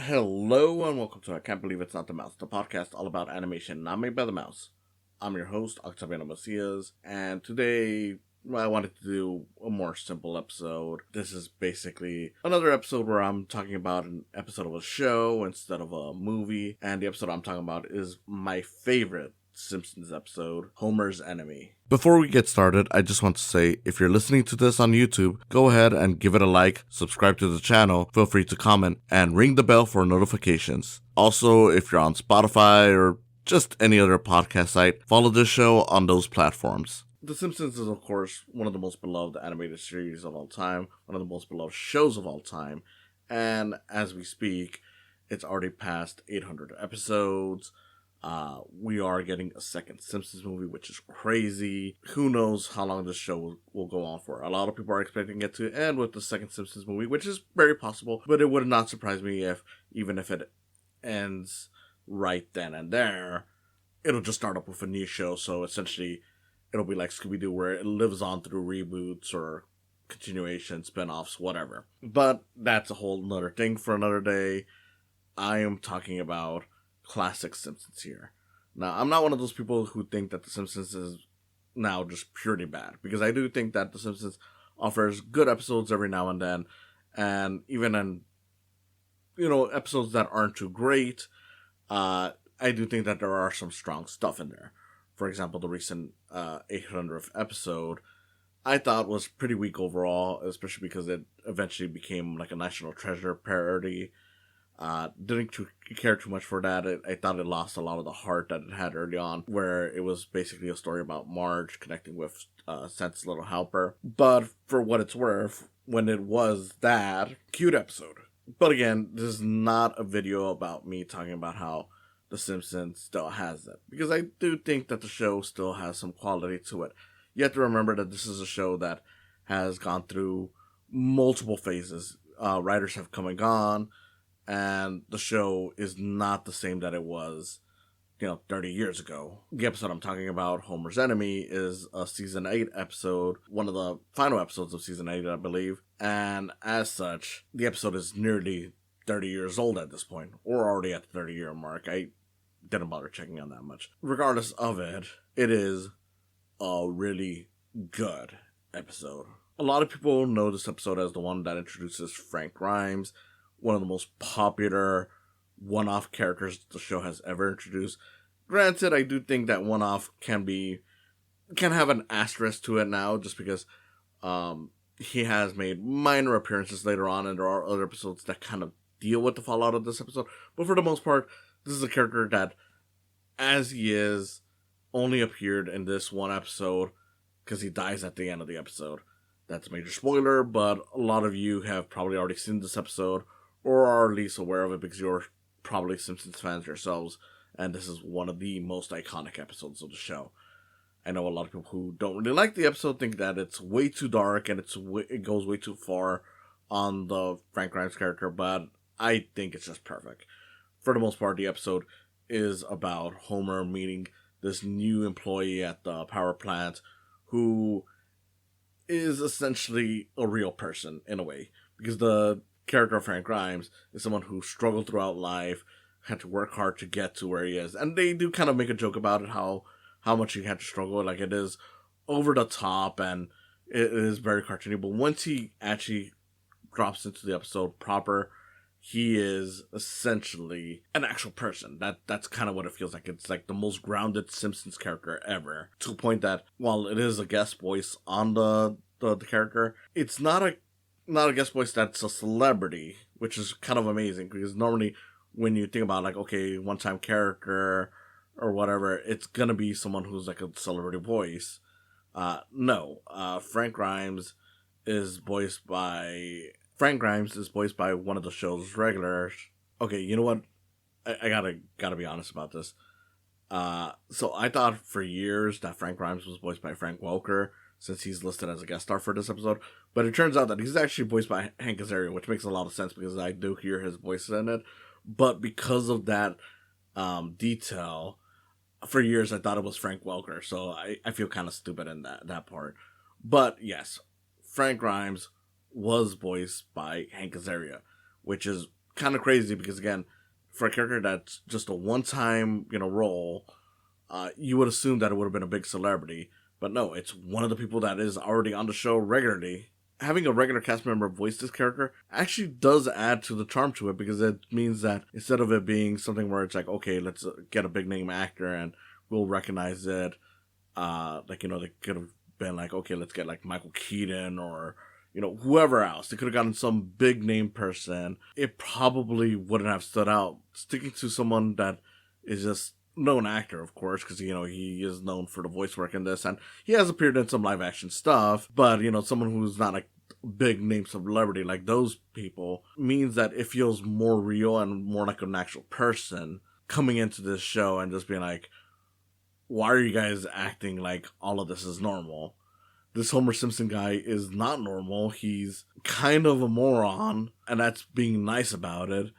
Hello and welcome to I Can't Believe It's Not the Mouse, the podcast all about animation not made by the mouse. I'm your host, Octaviano Macias, and today I wanted to do a more simple episode. This is basically another episode where I'm talking about an episode of a show instead of a movie, and the episode I'm talking about is my favorite Simpsons episode, Homer's Enemy. Before we get started, I just want to say, if you're listening to this on YouTube, go ahead and give it a like, subscribe to the channel, feel free to comment, and ring the bell for notifications. Also, if you're on Spotify or just any other podcast site, follow this show on those platforms. The Simpsons is, of course, one of the most beloved animated series of all time, one of the most beloved shows of all time, and as we speak, it's already past 800 episodes. We are getting a second Simpsons movie, which is crazy. Who knows how long this show will go on for. A lot of people are expecting it to end with the second Simpsons movie, which is very possible, but it would not surprise me even if it ends right then and there, it'll just start up with a new show, so essentially it'll be like Scooby-Doo, where it lives on through reboots or continuation, spin-offs, whatever. But that's a whole nother thing for another day. I am talking about classic Simpsons here. Now, I'm not one of those people who think that The Simpsons is now just purely bad, because I do think that The Simpsons offers good episodes every now and then, and even in, episodes that aren't too great, I do think that there are some strong stuff in there. For example, the recent 800th episode, I thought was pretty weak overall, especially because it eventually became like a National Treasure parody. Didn't care too much for that. I thought it lost a lot of the heart that it had early on, where it was basically a story about Marge connecting with Santa's little helper. But for what it's worth, when it was that, cute episode. But again, this is not a video about me talking about how The Simpsons still has it, because I do think that the show still has some quality to it. You have to remember that this is a show that has gone through multiple phases. Writers have come and gone, and the show is not the same that it was, 30 years ago. The episode I'm talking about, Homer's Enemy, is a season 8 episode, one of the final episodes of season 8, I believe. And as such, the episode is nearly 30 years old at this point, or already at the 30-year mark. I didn't bother checking on that much. Regardless of it, it is a really good episode. A lot of people know this episode as the one that introduces Frank Grimes, one of the most popular one-off characters the show has ever introduced. Granted, I do think that one-off can have an asterisk to it now, just because he has made minor appearances later on, and there are other episodes that kind of deal with the fallout of this episode. But for the most part, this is a character that, as he is, only appeared in this one episode because he dies at the end of the episode. That's a major spoiler, but a lot of you have probably already seen this episode, or are at least aware of it because you're probably Simpsons fans yourselves, and this is one of the most iconic episodes of the show. I know a lot of people who don't really like the episode think that it's way too dark and it goes way too far on the Frank Grimes character, but I think it's just perfect. For the most part, the episode is about Homer meeting this new employee at the power plant who is essentially a real person in a way, because the character of Frank Grimes is someone who struggled throughout life, had to work hard to get to where he is, and they do kind of make a joke about it, how much he had to struggle. Like, it is over the top and it is very cartoony, but once he actually drops into the episode proper, he is essentially an actual person. That's kind of what it feels like. It's like the most grounded Simpsons character ever, to the point that while it is a guest voice on the character, it's not a guest voice that's a celebrity, which is kind of amazing, because normally when you think about, like, okay, one-time character or whatever, it's gonna be someone who's like a celebrity voice. No. Frank Grimes is voiced by one of the show's regulars. Okay, you know what? I gotta be honest about this. So I thought for years that Frank Grimes was voiced by Frank Welker, since he's listed as a guest star for this episode. But it turns out that he's actually voiced by Hank Azaria, which makes a lot of sense because I do hear his voice in it. But because of that detail, for years I thought it was Frank Welker. So I feel kind of stupid in that part. But yes, Frank Grimes was voiced by Hank Azaria, which is kind of crazy because, again, for a character that's just a one-time, role, you would assume that it would have been a big celebrity. But no, it's one of the people that is already on the show regularly. Having a regular cast member voice this character actually does add to the charm to it, because it means that instead of it being something where it's like, okay, let's get a big name actor and we'll recognize it, they could have been like, okay, let's get like Michael Keaton or, whoever else. They could have gotten some big name person. It probably wouldn't have stood out. Sticking to someone that is just known actor, of course, because, he is known for the voice work in this, and he has appeared in some live action stuff, but, someone who's not like big name celebrity like those people means that it feels more real and more like an actual person coming into this show and just being like, why are you guys acting like all of this is normal? This Homer Simpson guy is not normal. He's kind of a moron, and that's being nice about it.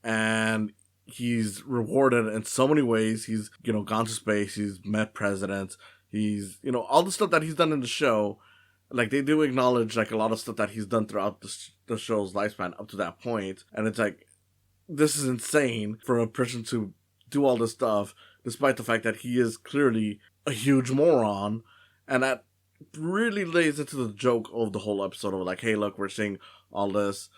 And he's rewarded in so many ways. He's, gone to space. He's met presidents. He's, all the stuff that he's done in the show. Like, they do acknowledge, like, a lot of stuff that he's done throughout the show's lifespan up to that point. And it's like, this is insane for a person to do all this stuff, despite the fact that he is clearly a huge moron. And that really lays into the joke of the whole episode of like, hey, look, we're seeing all this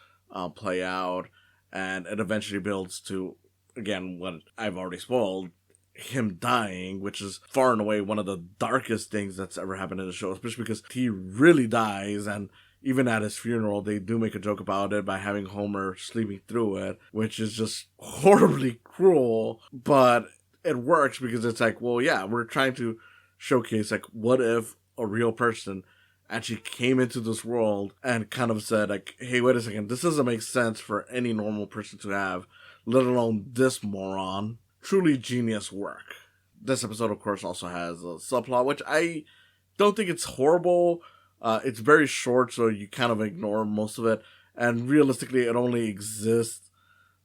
play out. And it eventually builds to, again, what I've already spoiled, him dying, which is far and away one of the darkest things that's ever happened in the show, especially because he really dies. And even at his funeral, they do make a joke about it by having Homer sleeping through it, which is just horribly cruel. But it works because it's like, well, yeah, we're trying to showcase, like, what if a real person actually came into this world and kind of said, like, hey, wait a second, this doesn't make sense for any normal person to have, let alone this moron. Truly genius work. This episode, of course, also has a subplot, which I don't think it's horrible. It's very short, so you kind of ignore most of it. And realistically, it only exists,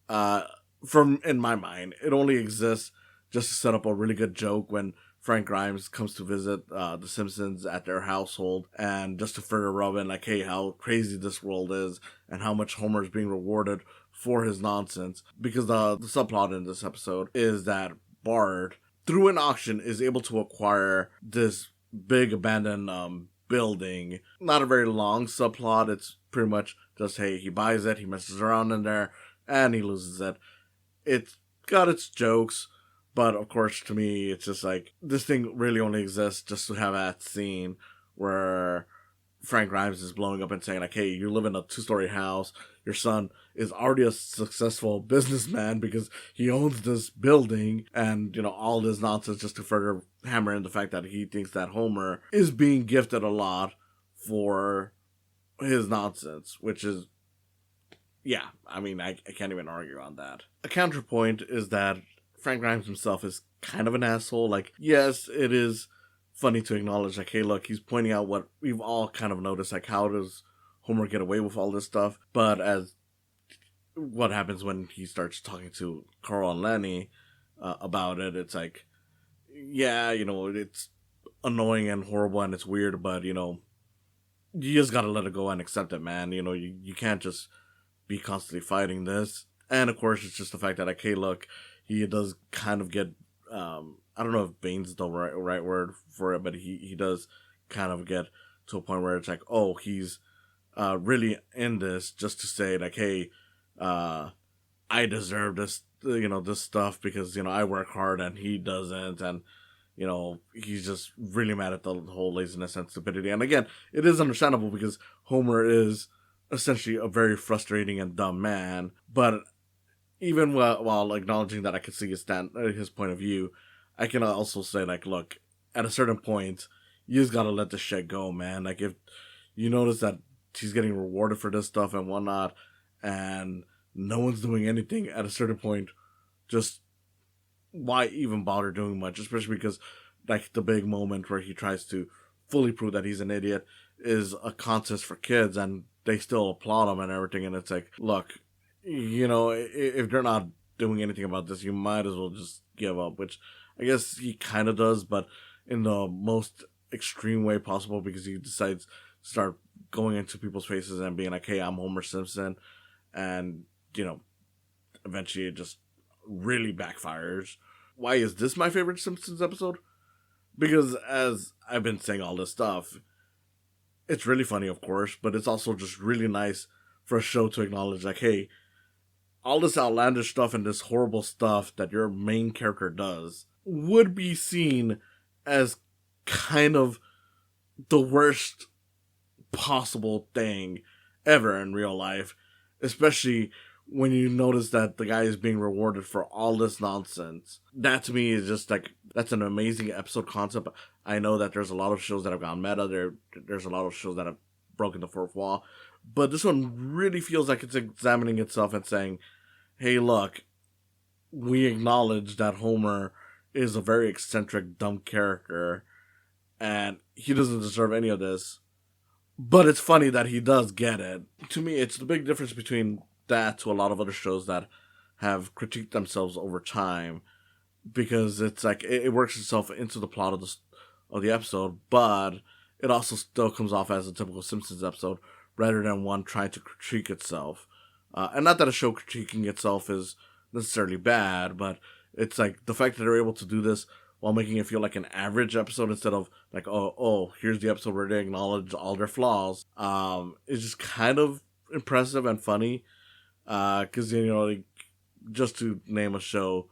in my mind, it only exists just to set up a really good joke when Frank Grimes comes to visit the Simpsons at their household, and just to further rub in, like, hey, how crazy this world is and how much Homer is being rewarded for his nonsense. Because the subplot in this episode is that Bart, through an auction, is able to acquire this big abandoned building. Not a very long subplot. It's pretty much just, hey, he buys it, he messes around in there, and he loses it. It's got its jokes, but of course, to me, it's just like, this thing really only exists just to have that scene where Frank Grimes is blowing up and saying, like, hey, you live in a 2-story house, your son is already a successful businessman because he owns this building, and, all this nonsense just to further hammer in the fact that he thinks that Homer is being gifted a lot for his nonsense, which is, yeah, I mean, I can't even argue on that. A counterpoint is that Frank Grimes himself is kind of an asshole. Like, yes, it is funny to acknowledge, like, hey, look, he's pointing out what we've all kind of noticed, like, how does Homer get away with all this stuff? But as what happens when he starts talking to Carl and Lenny about it, it's like, yeah, it's annoying and horrible and it's weird, but, you just gotta let it go and accept it, man. You can't just be constantly fighting this. And, of course, it's just the fact that, like, hey, look, he does kind of get, I don't know if Bane's the right word for it, but he does kind of get to a point where it's like, oh, he's really in this just to say, like, hey, I deserve this, this stuff because, I work hard and he doesn't. And, he's just really mad at the whole laziness and stupidity. And again, it is understandable because Homer is essentially a very frustrating and dumb man. But even while acknowledging that I can see his point of view, I can also say, like, look, at a certain point, you just gotta let this shit go, man. Like, if you notice that he's getting rewarded for this stuff and whatnot, and no one's doing anything at a certain point, just why even bother doing much? Especially because, like, the big moment where he tries to fully prove that he's an idiot is a contest for kids, and they still applaud him and everything, and it's like, look, if they're not doing anything about this, you might as well just give up, which I guess he kind of does, but in the most extreme way possible, because he decides to start going into people's faces and being like, hey, I'm Homer Simpson, and, eventually it just really backfires. Why is this my favorite Simpsons episode? Because as I've been saying all this stuff, it's really funny, of course, but it's also just really nice for a show to acknowledge, like, hey, all this outlandish stuff and this horrible stuff that your main character does would be seen as kind of the worst possible thing ever in real life, especially when you notice that the guy is being rewarded for all this nonsense. That to me is just like, that's an amazing episode concept. I know that there's a lot of shows that have gone meta, there's a lot of shows that have broken the fourth wall, but this one really feels like it's examining itself and saying, hey, look, we acknowledge that Homer is a very eccentric, dumb character, and he doesn't deserve any of this, but it's funny that he does get it. To me, it's the big difference between that to a lot of other shows that have critiqued themselves over time, because it's like it works itself into the plot of the episode, but it also still comes off as a typical Simpsons episode rather than one trying to critique itself. And not that a show critiquing itself is necessarily bad, but it's like the fact that they're able to do this while making it feel like an average episode instead of like, oh, here's the episode where they acknowledge all their flaws, is just kind of impressive and funny. Because, like, just to name a show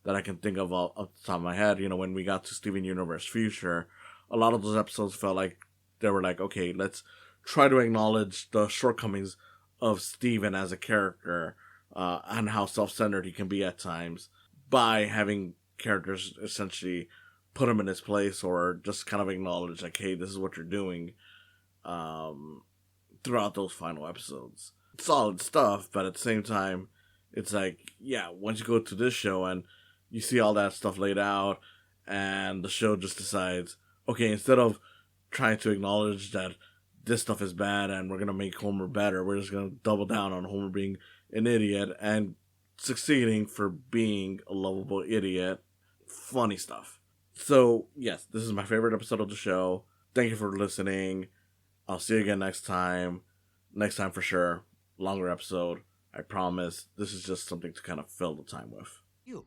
that I can think of off the top of my head, when we got to Steven Universe Future, a lot of those episodes felt like they were like, okay, let's try to acknowledge the shortcomings of Steven as a character, and how self-centered he can be at times by having characters essentially put him in his place or just kind of acknowledge, like, hey, this is what you're doing, throughout those final episodes. Solid stuff, but at the same time, it's like, yeah, once you go to this show and you see all that stuff laid out, and the show just decides, okay, instead of trying to acknowledge that this stuff is bad and we're going to make Homer better, we're just going to double down on Homer being an idiot and succeeding for being a lovable idiot. Funny stuff. So, yes, this is my favorite episode of the show. Thank you for listening. I'll see you again next time. Next time for sure. Longer episode. I promise. This is just something to kind of fill the time with. You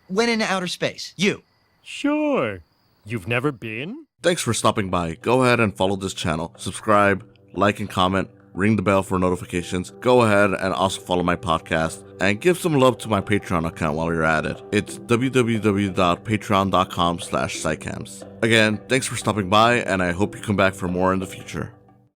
went into outer space. You. Sure. You've never been? Thanks for stopping by. Go ahead and follow this channel. Subscribe, like and comment, ring the bell for notifications. Go ahead and also follow my podcast and give some love to my Patreon account while you're at it. It's www.patreon.com/psycams. Again, thanks for stopping by, and I hope you come back for more in the future.